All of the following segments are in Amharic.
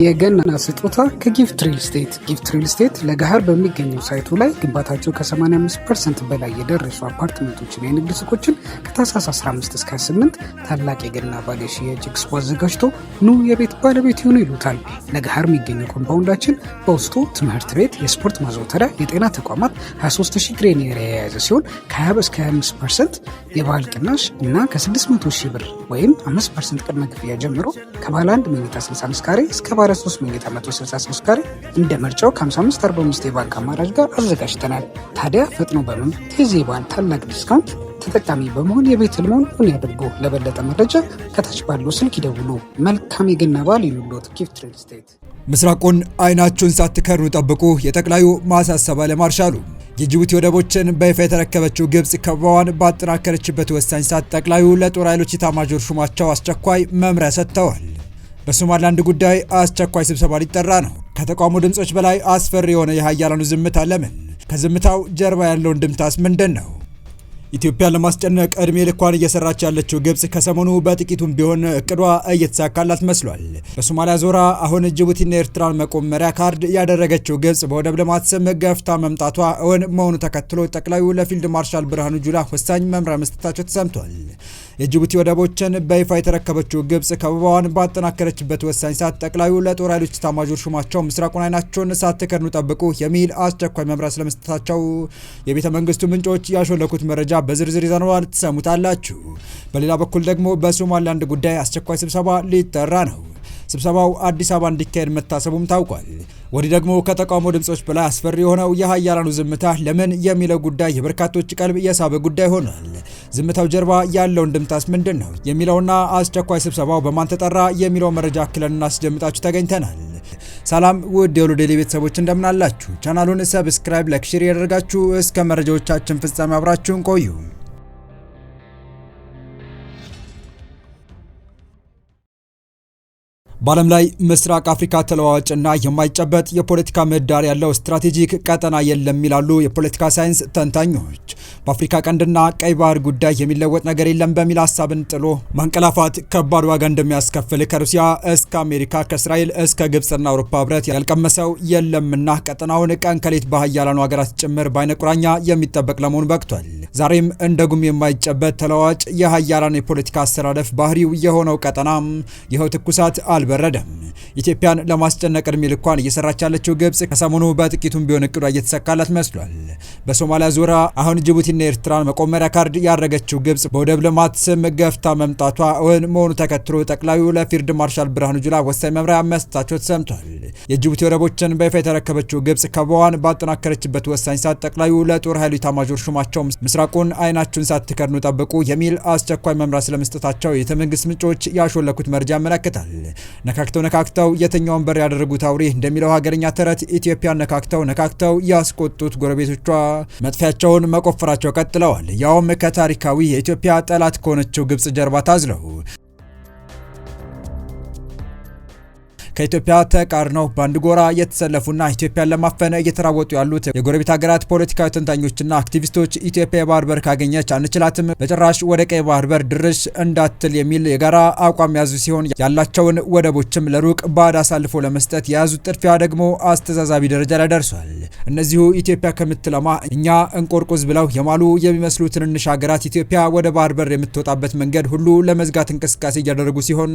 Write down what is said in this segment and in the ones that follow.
የገና ስጦታ ከጊፍት ሪል ስቴት። ጊፍት ሪል ስቴት ለገሃር በሚገኘው ሳይቱ ላይ ግንባታቸው ከ85% በላይ የደረሱ አፓርትመንቶችን፣ የንግድ ሱቆችን ከታህሳስ 15 እስከ 28 ታላቅ የገና በዓል የሽያጭ ኤክስፖ አዘጋጅቶ ኑ የቤት ባለቤት ይሁኑ ይሉታል። ለገሃር የሚገኘው ኮምፓውንዳችን በውስጡ ትምህርት ቤት፣ የስፖርት ማዘውተሪያ፣ የጤና ተቋማት 23000 ግሬን ኤሪያ የያዘ ሲሆን ከ20 እስከ 25% የባህል ቅናሽ እና ከ600 ሺህ ብር ወይም 5% ቅድመ ክፍያ ጀምሮ ከባለ 1 መኝታ 65 ካሬ እስከ ባለ 3 መኝታ 163 ካሬ እንደ ምርጫው ከ55-45 የባንክ አማራጭ ጋር አዘጋጅተናል። ታዲያ ፈጥኖ በመምጣት የዚህ በዓል ታላቅ ዲስካውንት ተጠቃሚ በመሆን የቤት ህልሞን እውን ያድርጉ። ለበለጠ መረጃ ከታች ባለው ስልክ ይደውሉ። መልካም የገና በዓል ይሁንልዎት። ጊፍት ሪል ስቴት። ምስራቁን አይናችሁን ሳትከሩ ጠብቁ። የጠቅላዩ ማሳሰቢያ ለማርሻሉ። የጅቡቲ ወደቦችን በይፋ የተረከበችው ግብጽ ከበባዋን ባጠናከረችበት ወሳኝ ሰዓት ጠቅላዩ ለጦር ኃይሎች ኢታማዦር ሹማቸው አስቸኳይ መምሪያ ሰጥተዋል። በሶማሊላንድ ጉዳይ አስቸኳይ ስብሰባ ሊጠራ ነው። ከተቃውሞ ድምጾች በላይ አስፈሪ የሆነ የሀያላኑ ዝምታ ለምን? ከዝምታው ጀርባ ያለው እንድምታስ ምንድን ነው? ኢትዮጵያን ለማስጨነቅ እድሜ ልኳን እየሰራች ያለችው ግብጽ ከሰሞኑ በጥቂቱም ቢሆን እቅዷ እየተሳካላት መስሏል። በሶማሊያ ዞራ አሁን ጅቡቲና ኤርትራን መቆመሪያ ካርድ ያደረገችው ግብጽ በወደብ ልማት ስም ገፍታ መምጣቷ እውን መሆኑ ተከትሎ ጠቅላዩ ለፊልድ ማርሻል ብርሃኑ ጁላ ወሳኝ መምሪያ መስጠታቸው ተሰምቷል። የጅቡቲ ወደቦችን በይፋ የተረከበችው ግብጽ ከበባዋን ባጠናከረችበት ወሳኝ ሰዓት ጠቅላዩ ለጦር ኃይሎች ኢታማዦር ሹማቸው ምስራቁን አይናቸውን ሳትከድኑ ጠብቁ የሚል አስቸኳይ መምሪያ ስለመስጠታቸው የቤተ መንግስቱ ምንጮች ያሾለኩት መረጃ በዝርዝር ይዘነዋል፣ ትሰሙታላችሁ። በሌላ በኩል ደግሞ በሶማሊላንድ ጉዳይ አስቸኳይ ስብሰባ ሊጠራ ነው። ስብሰባው አዲስ አበባ እንዲካሄድ መታሰቡም ታውቋል። ወዲህ ደግሞ ከተቃውሞ ድምጾች በላይ አስፈሪ የሆነው የሀያላኑ ዝምታ ለምን የሚለው ጉዳይ የበርካቶች ቀልብ የሳበ ጉዳይ ሆኗል። ዝምታው ጀርባ ያለው እንድምታስ ምንድን ነው የሚለውና አስቸኳይ ስብሰባው በማን ተጠራ የሚለው መረጃ አክለን እናስደምጣችሁ ተገኝተናል። ሰላም ውድ የሁሉ ዴይሊ ቤተሰቦች እንደምናላችሁ። ቻናሉን ሰብስክራይብ፣ ላይክ፣ ሼር ያደርጋችሁ እስከ መረጃዎቻችን ፍጻሜ አብራችሁን ቆዩ። በዓለም ላይ ምስራቅ አፍሪካ ተለዋዋጭና የማይጨበጥ የፖለቲካ ምህዳር ያለው ስትራቴጂክ ቀጠና የለም ይላሉ የፖለቲካ ሳይንስ ተንታኞች። በአፍሪካ ቀንድና ቀይ ባህር ጉዳይ የሚለወጥ ነገር የለም በሚል ሀሳብን ጥሎ ማንቀላፋት ከባድ ዋጋ እንደሚያስከፍል ከሩሲያ እስከ አሜሪካ ከእስራኤል እስከ ግብፅና አውሮፓ ህብረት ያልቀመሰው የለምና ቀጠናውን ቀን ከሌት በሀያላኑ ሀገራት ጭምር በአይነ ቁራኛ የሚጠበቅ ለመሆኑ በቅቷል። ዛሬም እንደ ጉም የማይጨበጥ ተለዋዋጭ የሀያላን የፖለቲካ አስተላለፍ ባህሪው የሆነው ቀጠና ይኸው ትኩሳት አልበረደም። ኢትዮጵያን ለማስጨነቅ እድሜ ልኳን እየሰራች ያለችው ግብጽ ከሰሞኑ በጥቂቱም ቢሆን እቅዷ እየተሳካላት መስሏል። በሶማሊያ ዙሪያ አሁን ጅቡቲና ኤርትራን መቆመሪያ ካርድ ያደረገችው ግብጽ በወደብ ልማት ስም ገፍታ መምጣቷ እውን መሆኑ ተከትሎ ጠቅላዩ ለፊልድ ማርሻል ብርሃኑ ጁላ ወሳኝ መምሪያ መስጠታቸው ተሰምቷል። የጅቡቲ ወደቦችን በይፋ የተረከበችው ግብጽ ከበባዋን ባጠናከረችበት ወሳኝ ሰዓት ጠቅላዩ ለጦር ኃይሉ ኢታማዦር ሹማቸው ምስራቁን አይናችሁን ሳትከድኑ ጠብቁ የሚል አስቸኳይ መምሪያ ስለመስጠታቸው የመንግስት ምንጮች ያሾለኩት መረጃ ያመለክታል። ነካክተው የትኛውን በር ያደረጉት አውሬ እንደሚለው ሀገርኛ ተረት ኢትዮጵያን ነካክተው ያስቆጡት ጎረቤቶቿ መጥፊያቸውን መቆፈራቸው ቀጥለዋል። ያውም ከታሪካዊ የኢትዮጵያ ጠላት ከሆነችው ግብጽ ጀርባ ታዝለው ከኢትዮጵያ ተቃርነው በአንድ ጎራ የተሰለፉና ኢትዮጵያን ለማፈን እየተራወጡ ያሉት የጎረቤት ሀገራት ፖለቲካዊ ተንታኞችና አክቲቪስቶች ኢትዮጵያ የባህር በር ካገኘች አንችላትም፣ በጭራሽ ወደ ቀይ ባህር በር ድርሽ እንዳትል የሚል የጋራ አቋም ያዙ ሲሆን ያላቸውን ወደቦችም ለሩቅ ባዕድ አሳልፎ ለመስጠት የያዙት ጥድፊያ ደግሞ አስተዛዛቢ ደረጃ ላይ ደርሷል። እነዚሁ ኢትዮጵያ ከምትለማ እኛ እንቆርቁዝ ብለው የማሉ የሚመስሉ ትንንሽ ሀገራት ኢትዮጵያ ወደ ባህር በር የምትወጣበት መንገድ ሁሉ ለመዝጋት እንቅስቃሴ እያደረጉ ሲሆን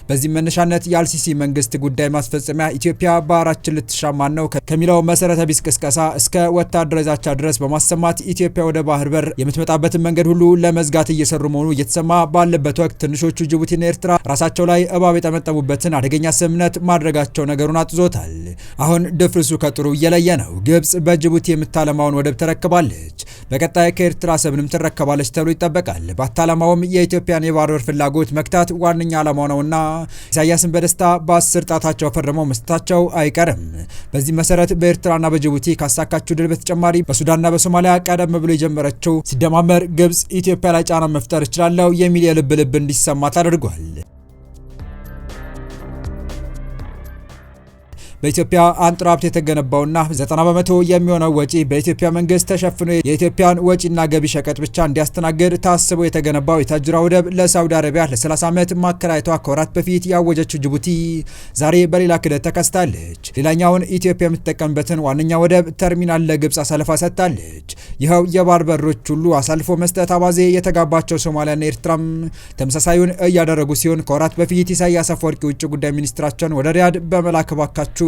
በዚህ መነሻነት የአልሲሲ መንግስት ጉዳይ ማስፈጸሚያ ኢትዮጵያ ባህራችን ልትሻማን ነው ከሚለው መሰረተ ቢስ ቅስቀሳ እስከ ወታደራዊ ዛቻ ድረስ በማሰማት ኢትዮጵያ ወደ ባህር በር የምትመጣበትን መንገድ ሁሉ ለመዝጋት እየሰሩ መሆኑ እየተሰማ ባለበት ወቅት ትንሾቹ ጅቡቲና ኤርትራ ራሳቸው ላይ እባብ የጠመጠሙበትን አደገኛ ስምምነት ማድረጋቸው ነገሩን አጥዞታል። አሁን ድፍርሱ ከጥሩ እየለየ ነው። ግብጽ በጅቡቲ የምታለማውን ወደብ ተረክባለች። በቀጣይ ከኤርትራ ሰብንም ትረከባለች ተብሎ ይጠበቃል። ባታለማውም የኢትዮጵያን የባህር በር ፍላጎት መክታት ዋነኛ ዓላማው ነውና ኢሳያስን በደስታ በ10 ጣታቸው ፈርመው መስጠታቸው አይቀርም። በዚህ መሰረት በኤርትራና በጅቡቲ ካሳካችው ድል በተጨማሪ በሱዳንና በሶማሊያ ቀደም ብሎ የጀመረችው ሲደማመር ግብጽ ኢትዮጵያ ላይ ጫና መፍጠር ይችላል የሚል የልብ እንዲሰማት አድርጓል። በኢትዮጵያ አንጡራ ሀብት የተገነባውና 90 በመቶ የሚሆነው ወጪ በኢትዮጵያ መንግስት ተሸፍኖ የኢትዮጵያን ወጪና ገቢ ሸቀጥ ብቻ እንዲያስተናግድ ታስቦ የተገነባው የታጁራ ወደብ ለሳውዲ አረቢያ ለ30 ዓመት ማከራየቷ ከወራት በፊት ያወጀችው ጅቡቲ ዛሬ በሌላ ክደት ተከስታለች። ሌላኛውን ኢትዮጵያ የምትጠቀምበትን ዋነኛ ወደብ ተርሚናል ለግብጽ አሳልፋ ሰጥታለች። ይኸው የባህር በሮች ሁሉ አሳልፎ መስጠት አባዜ የተጋባቸው ሶማሊያና ኤርትራም ተመሳሳዩን እያደረጉ ሲሆን ከወራት በፊት ኢሳያስ አፈወርቂ ውጭ ጉዳይ ሚኒስትራቸውን ወደ ሪያድ በመላክ ባካችሁ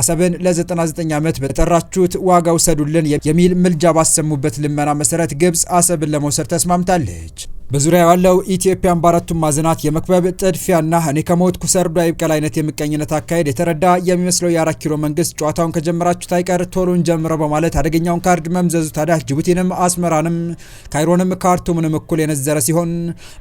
አሰብን ለ99 ዓመት በጠራችሁት ዋጋ ውሰዱልን የሚል ምልጃ ባሰሙበት ልመና መሰረት ግብጽ አሰብን ለመውሰድ ተስማምታለች። በዙሪያው ያለው ኢትዮጵያን በአራቱም ማዕዘናት የመክበብ ጥድፊያና እኔ ከሞትኩ ሰርዶ አይብቀል አይነት የምቀኝነት አካሄድ የተረዳ የሚመስለው የ4 ኪሎ መንግስት ጨዋታውን ከጀመራችሁት አይቀር ቶሎን ጀምረው በማለት አደገኛውን ካርድ መምዘዙ ታዲያ ጅቡቲንም አስመራንም ካይሮንም ካርቱምንም እኩል የነዘረ ሲሆን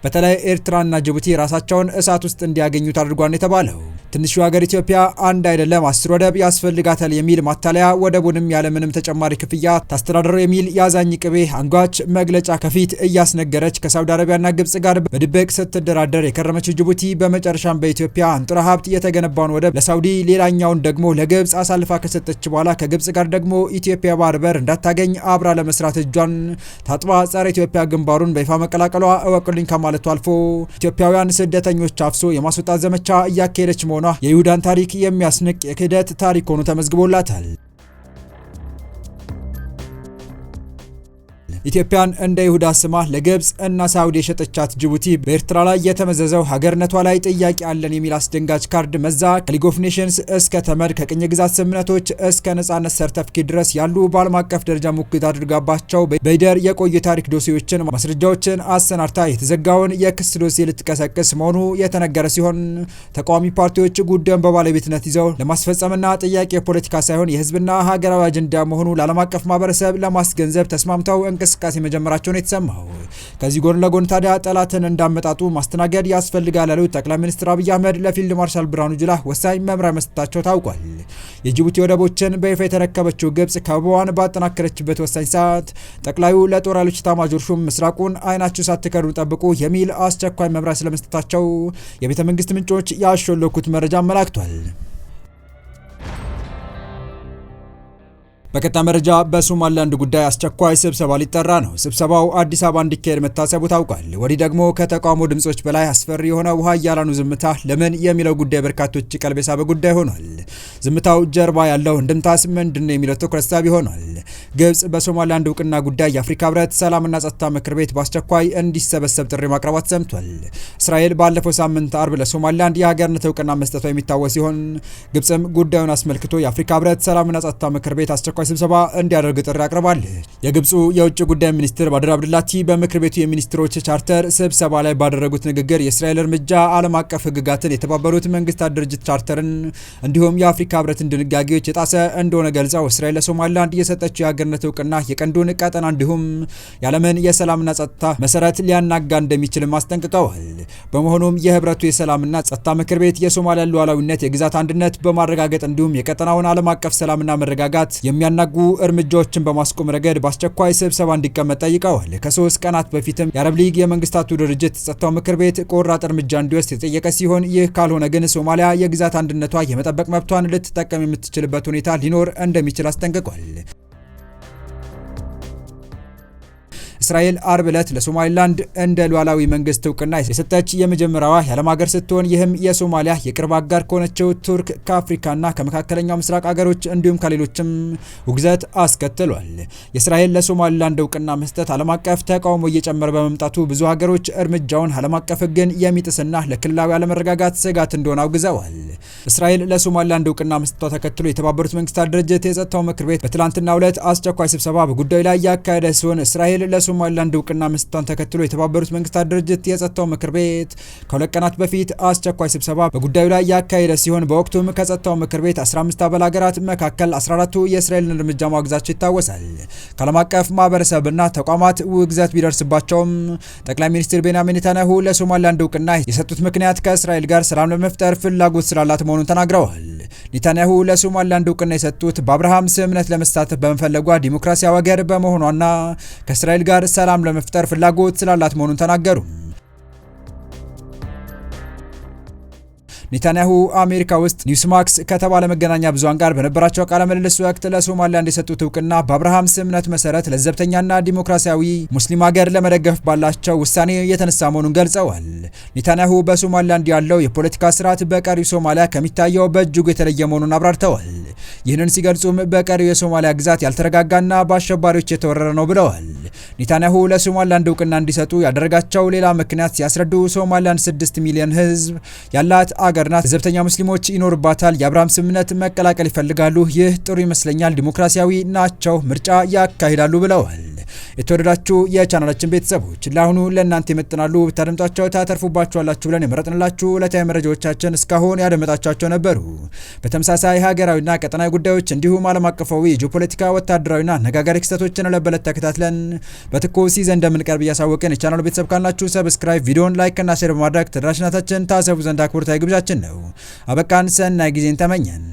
በተለይ ኤርትራና ጅቡቲ ራሳቸውን እሳት ውስጥ እንዲያገኙት አድርጓን የተባለው ትንሹ ሀገር ኢትዮጵያ አንድ አይደለም 10 ወደብ ያስፈልጋታል የሚል ማታለያ ወደቡንም ያለምንም ተጨማሪ ክፍያ ታስተዳደረው የሚል ያዛኝ ቅቤ አንጓች መግለጫ ከፊት እያስነገረች ከሳውዲ አረቢያና ግብጽ ጋር በድብቅ ስትደራደር የከረመችው ጅቡቲ በመጨረሻም በኢትዮጵያ አንጡራ ሀብት የተገነባውን ወደብ ለሳውዲ ሌላኛውን ደግሞ ለግብጽ አሳልፋ ከሰጠች በኋላ ከግብጽ ጋር ደግሞ ኢትዮጵያ ባህር በር እንዳታገኝ አብራ ለመስራት እጇን ታጥባ ጸረ ኢትዮጵያ ግንባሩን በይፋ መቀላቀሏ እወቁልኝ ከማለቱ አልፎ ኢትዮጵያውያን ስደተኞች አፍሶ የማስወጣት ዘመቻ እያካሄደች መሆኗ የይሁዳን ታሪክ የሚያስንቅ የክህደት ታሪክ ሆኖ ተመዝግቦላታል። ኢትዮጵያን እንደ ይሁዳ ስማ ለግብጽ እና ሳውዲ የሸጠቻት ጅቡቲ በኤርትራ ላይ የተመዘዘው ሀገርነቷ ላይ ጥያቄ አለን የሚል አስደንጋጭ ካርድ መዛ ከሊግ ኦፍ ኔሽንስ እስከ ተመድ ከቅኝ ግዛት ስምምነቶች እስከ ነጻነት ሰርተፍኬት ድረስ ያሉ በዓለም አቀፍ ደረጃ ሙግት አድርጋባቸው በይደር የቆዩ ታሪክ ዶሴዎችን ማስረጃዎችን አሰናድታ የተዘጋውን የክስ ዶሴ ልትቀሰቅስ መሆኑ የተነገረ ሲሆን ተቃዋሚ ፓርቲዎች ጉዳዩን በባለቤትነት ይዘው ለማስፈጸምና ጥያቄ የፖለቲካ ሳይሆን የህዝብና ሀገራዊ አጀንዳ መሆኑ ለዓለም አቀፍ ማህበረሰብ ለማስገንዘብ ተስማምተው እንቅስቃሴ መጀመራቸውን የተሰማው። ከዚህ ጎን ለጎን ታዲያ ጠላትን እንዳመጣጡ ማስተናገድ ያስፈልጋል ያሉት ጠቅላይ ሚኒስትር አብይ አህመድ ለፊልድ ማርሻል ብርሃኑ ጁላ ወሳኝ መምሪያ መስጠታቸው ታውቋል። የጅቡቲ ወደቦችን በይፋ የተረከበችው ግብጽ ከበባዋን ባጠናከረችበት ወሳኝ ሰዓት ጠቅላዩ ለጦር ኃይሎች ኤታማዦር ሹም ምስራቁን አይናችሁ ሳትከዱ ጠብቁ የሚል አስቸኳይ መምሪያ ስለመስጠታቸው የቤተ መንግስት ምንጮች ያሾለኩት መረጃ አመላክቷል። በቀጣይ መረጃ በሶማሊላንድ ጉዳይ አስቸኳይ ስብሰባ ሊጠራ ነው። ስብሰባው አዲስ አበባ እንዲካሄድ መታሰቡ ታውቋል። ወዲህ ደግሞ ከተቃውሞ ድምጾች በላይ አስፈሪ የሆነ ውሃ ያላኑ ዝምታ ለምን የሚለው ጉዳይ በርካቶች ቀልብ የሳበ ጉዳይ ሆኗል። ዝምታው ጀርባ ያለው እንድምታስ ምንድነው የሚለው ትኩረት ሳቢ ሆኗል። ግብጽ በሶማሊላንድ እውቅና ጉዳይ የአፍሪካ ህብረት ሰላምና ጸጥታ ምክር ቤት በአስቸኳይ እንዲሰበሰብ ጥሪ ማቅረቧ ተሰምቷል። እስራኤል ባለፈው ሳምንት አርብ ለሶማሊላንድ የሀገርነት እውቅና መስጠቷ የሚታወስ ሲሆን ግብጽም ጉዳዩን አስመልክቶ የአፍሪካ ህብረት ሰላምና ጸጥታ ምክር ቤት አስቸኳይ ስብሰባ እንዲያደርግ ጥሪ አቅርባለች። የግብፁ የውጭ ጉዳይ ሚኒስትር ባድር አብድላቲ በምክር ቤቱ የሚኒስትሮች ቻርተር ስብሰባ ላይ ባደረጉት ንግግር የእስራኤል እርምጃ ዓለም አቀፍ ህግጋትን፣ የተባበሩት መንግስታት ድርጅት ቻርተርን እንዲሁም የአፍሪካ ህብረትን ድንጋጌዎች የጣሰ እንደሆነ ገልጸው እስራኤል ለሶማሊላንድ የሰጠችው የሀገርነት እውቅና የቀንዱን ቀጠና እንዲሁም የዓለምን የሰላምና ጸጥታ መሰረት ሊያናጋ እንደሚችልም አስጠንቅቀዋል። በመሆኑም የህብረቱ የሰላምና ጸጥታ ምክር ቤት የሶማሊያ ሉዓላዊነት፣ የግዛት አንድነት በማረጋገጥ እንዲሁም የቀጠናውን ዓለም አቀፍ ሰላምና መረጋጋት የሚያናጉ እርምጃዎችን በማስቆም ረገድ በአስቸኳይ ስብሰባ እንዲቀመጥ ጠይቀዋል። ከ3 ቀናት በፊትም የአረብ ሊግ የመንግስታቱ ድርጅት የጸጥታው ምክር ቤት ቆራጥ እርምጃ እንዲወስድ የጠየቀ ሲሆን ይህ ካልሆነ ግን ሶማሊያ የግዛት አንድነቷ የመጠበቅ መብቷን ልትጠቀም የምትችልበት ሁኔታ ሊኖር እንደሚችል አስጠንቅቋል። እስራኤል አርብ ዕለት ለሶማሊላንድ እንደ ሉዓላዊ መንግስት እውቅና የሰጠች የመጀመሪያዋ የዓለም ሀገር ስትሆን ይህም የሶማሊያ የቅርብ አጋር ከሆነችው ቱርክ፣ ከአፍሪካና ከመካከለኛው ምስራቅ ሀገሮች እንዲሁም ከሌሎችም ውግዘት አስከትሏል። የእስራኤል ለሶማሊላንድ እውቅና መስጠት ዓለም አቀፍ ተቃውሞ እየጨመረ በመምጣቱ ብዙ ሀገሮች እርምጃውን ዓለም አቀፍ ሕግን የሚጥስና ለክልላዊ አለመረጋጋት ስጋት እንደሆነ አውግዘዋል። እስራኤል ለሶማሊላንድ እውቅና መስጠቷ ተከትሎ የተባበሩት መንግስታት ድርጅት የጸጥታው ምክር ቤት በትላንትናው ዕለት አስቸኳይ ስብሰባ በጉዳዩ ላይ ያካሄደ ሲሆን እስራኤል ለሶማሊላንድ እውቅና መስጠቷን ተከትሎ የተባበሩት መንግስታት ድርጅት የጸጥታው ምክር ቤት ከሁለት ቀናት በፊት አስቸኳይ ስብሰባ በጉዳዩ ላይ ያካሄደ ሲሆን በወቅቱም ከጸጥታው ምክር ቤት 15 አባል ሀገራት መካከል 14ቱ የእስራኤልን እርምጃ ማውገዛቸው ይታወሳል። ከዓለም አቀፍ ማህበረሰብና ተቋማት ውግዘት ቢደርስባቸውም ጠቅላይ ሚኒስትር ቤንያሚን ኔታንያሁ ለሶማሊላንድ እውቅና የሰጡት ምክንያት ከእስራኤል ጋር ሰላም ለመፍጠር ፍላጎት ስላላት መሆኑን ተናግረዋል። ኔታንያሁ ለሶማሊላንድ እውቅና የሰጡት በአብርሃም ስምምነት ለመሳተፍ በመፈለጓ ዲሞክራሲያዊ ሀገር በመሆኗና ከእስራኤል ጋር ሰላም ለመፍጠር ፍላጎት ስላላት መሆኑን ተናገሩ። ኔታንያሁ አሜሪካ ውስጥ ኒውስማክስ ከተባለ መገናኛ ብዙሃን ጋር በነበራቸው ቃለ ምልልስ ወቅት ለሶማሊላንድ የሰጡት እውቅና በአብርሃም ስምምነት መሰረት ለዘብተኛና ዲሞክራሲያዊ ሙስሊም ሀገር ለመደገፍ ባላቸው ውሳኔ የተነሳ መሆኑን ገልጸዋል። ኔታንያሁ በሶማሊላንድ ያለው የፖለቲካ ስርዓት በቀሪው ሶማሊያ ከሚታየው በእጅጉ የተለየ መሆኑን አብራርተዋል። ይህንን ሲገልጹም በቀሪው የሶማሊያ ግዛት ያልተረጋጋና በአሸባሪዎች የተወረረ ነው ብለዋል። ኔታንያሁ ለሶማሊላንድ እውቅና እንዲሰጡ ያደረጋቸው ሌላ ምክንያት ሲያስረዱ ሶማሊላንድ 6 ሚሊዮን ሕዝብ ያላት አገር ናት። ዘብተኛ ሙስሊሞች ይኖርባታል። የአብርሃም ስምምነት መቀላቀል ይፈልጋሉ። ይህ ጥሩ ይመስለኛል። ዲሞክራሲያዊ ናቸው። ምርጫ ያካሂዳሉ ብለዋል። የተወደዳችሁ የቻናላችን ቤተሰቦች ለአሁኑ ለእናንተ ይመጥናሉ ብታደምጧቸው ታተርፉባችኋላችሁ ብለን የመረጥንላችሁ ዕለታዊ መረጃዎቻችን እስካሁን ያደመጣችኋቸው ነበሩ። በተመሳሳይ ሀገራዊና ቀጠናዊ ጉዳዮች እንዲሁም ዓለም አቀፋዊ የጂኦፖለቲካ ወታደራዊና አነጋጋሪ ክስተቶችን ለበለት ተከታትለን በትኩስ ይዘን እንደምንቀርብ እያሳወቅን የቻናሉ ቤተሰብ ካላችሁ ሰብስክራይብ፣ ቪዲዮን ላይክ እና ሼር በማድረግ ተደራሽነታችን ታሰቡ ዘንድ አክብሮታዊ ግብዣችን ነው። አበቃን። ሰናይ ጊዜን ተመኘን።